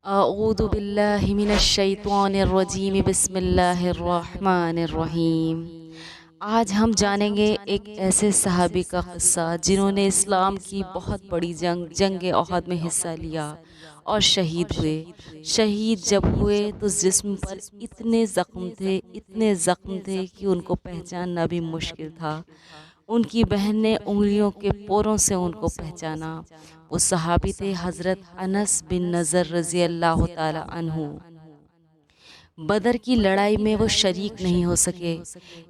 اعوذ باللہ من الشیطان الرجیم بسم اللہ الرحمن الرحیم۔ آج ہم جانیں گے ایک ایسے صحابی کا قصہ جنہوں نے اسلام کی بہت بڑی جنگ احد میں حصہ لیا اور شہید ہوئے۔ شہید جب ہوئے تو جسم پر اتنے زخم تھے کہ ان کو پہچاننا بھی مشکل تھا۔ ان کی بہن نے انگلیوں کے پوروں سے ان کو پہچانا۔ وہ صحابی تھے حضرت انس بن نضر رضی اللہ تعالی عنہ۔ بدر کی لڑائی میں وہ شریک نہیں ہو سکے۔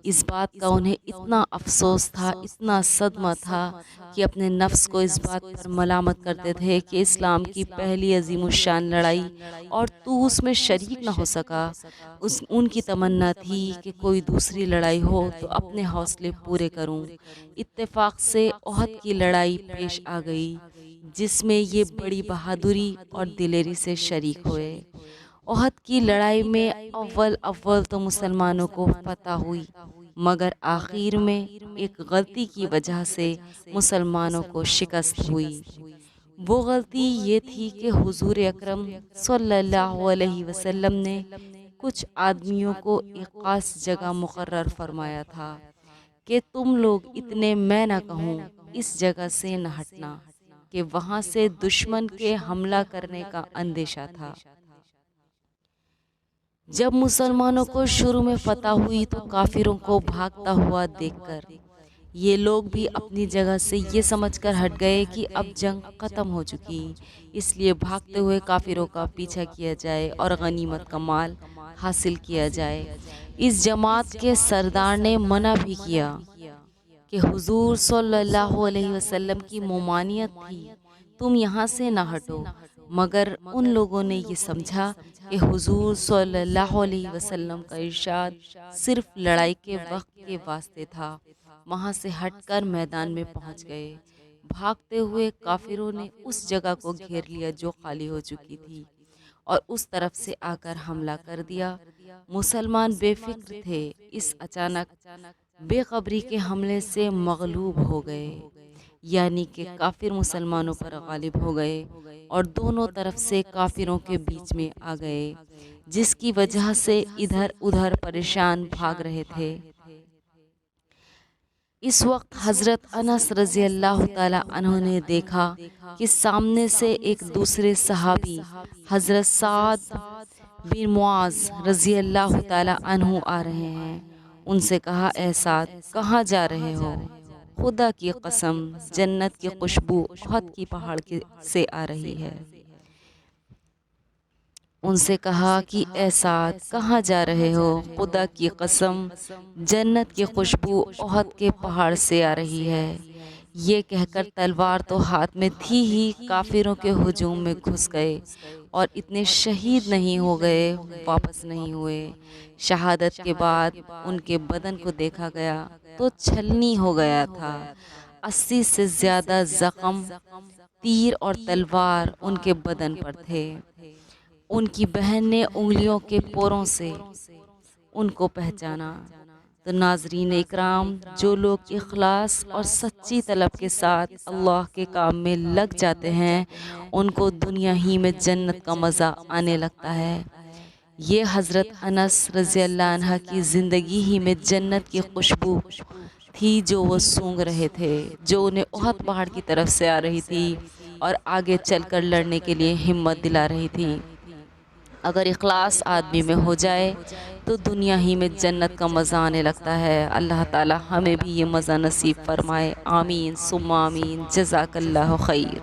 اس بات کا انہیں اتنا افسوس تھا، اتنا صدمہ تھا کہ اپنے نفس کو اس بات پر ملامت کرتے تھے کہ اسلام کی پہلی عظیم الشان لڑائی اور تو اس میں شریک نہ ہو سکا۔ ان کی تمنا تھی کہ کوئی دوسری لڑائی ہو تو اپنے حوصلے پورے کروں۔ اتفاق سے احد کی لڑائی پیش آ گئی جس میں یہ بڑی بہادری اور دلیری سے شریک ہوئے۔ احد کی لڑائی میں اول تو مسلمانوں کو فتح ہوئی، مگر آخر میں ایک غلطی کی وجہ سے مسلمانوں کو شکست ہوئی۔ وہ غلطی یہ تھی کہ حضور اکرم صلی اللہ علیہ وسلم نے کچھ آدمیوں کو ایک خاص جگہ مقرر فرمایا تھا کہ تم لوگ اتنے میں نہ کہوں اس جگہ سے نہ ہٹنا، کہ وہاں سے دشمن کے حملہ کرنے کا اندیشہ تھا۔ جب مسلمانوں کو شروع میں فتح ہوئی تو کافروں کو بھاگتا ہوا دیکھ کر یہ لوگ بھی اپنی جگہ سے یہ سمجھ کر ہٹ گئے کہ اب جنگ ختم ہو چکی، اس لیے بھاگتے ہوئے کافروں کا پیچھا کیا جائے اور غنیمت کا مال حاصل کیا جائے۔ اس جماعت کے سردار نے منع بھی کیا کہ حضور صلی اللہ علیہ وسلم کی ممانعت تھی، تم یہاں سے نہ ہٹو، مگر ان لوگوں نے یہ سمجھا کہ حضور صلی اللہ علیہ وسلم کا ارشاد صرف لڑائی کے وقت کے واسطے تھا۔ وہاں سے ہٹ کر میدان میں پہنچ گئے۔ بھاگتے ہوئے کافروں نے اس جگہ کو گھیر لیا جو خالی ہو چکی تھی اور اس طرف سے آ کر حملہ کر دیا۔ مسلمان بے فکر تھے، اس اچانک بے خبری کے حملے سے مغلوب ہو گئے، یعنی کہ کافر مسلمانوں پر غالب ہو گئے اور دونوں طرف سے کافروں کے بیچ میں آ گئے، جس کی وجہ سے ادھر ادھر پریشان بھاگ رہے تھے۔ اس وقت حضرت انس رضی اللہ تعالی عنہ نے دیکھا کہ سامنے سے ایک دوسرے صحابی حضرت سعد بن معاذ رضی اللہ تعالی عنہ آ رہے ہیں۔ ان سے کہا، اے سعد، کہاں جا رہے ہو؟ خدا کی قسم، جنت کی خوشبو احد کی پہاڑ سے آ رہی ہے۔ ان سے کہا کہ اے سعد، کہاں جا رہے ہو؟ خدا کی قسم، جنت کی خوشبو احد کے پہاڑ سے آ رہی ہے۔ یہ کہہ کر تلوار تو ہاتھ میں تھی ہی کافروں کے ہجوم میں گھس گئے اور اتنے شہید نہیں ہو گئے، واپس نہیں ہوئے۔ شہادت کے بعد ان کے بدن کو دیکھا گیا تو چھلنی ہو گیا تھا۔ 80 سے زیادہ زخم، تیر اور تلوار ان کے بدن پر تھے۔ ان کی بہن نے انگلیوں کے پوروں سے ان کو پہچانا۔ تو ناظرین اکرام، جو لوگ اخلاص اور سچی طلب کے ساتھ اللہ کے کام میں لگ جاتے ہیں ان کو دنیا ہی میں جنت کا مزہ آنے لگتا ہے۔ یہ حضرت انس رضی اللہ عنہ کی زندگی ہی میں جنت کی خوشبو تھی جو وہ سونگھ رہے تھے، جو انہیں احد پہاڑ کی طرف سے آ رہی تھی اور آگے چل کر لڑنے کے لیے ہمت دلا رہی تھی۔ اگر اخلاص آدمی میں ہو جائے تو دنیا ہی میں جنت کا مزہ آنے لگتا ہے۔ اللہ تعالی ہمیں بھی یہ مزہ نصیب فرمائے، آمین ثم آمین۔ جزاک اللہ خیر۔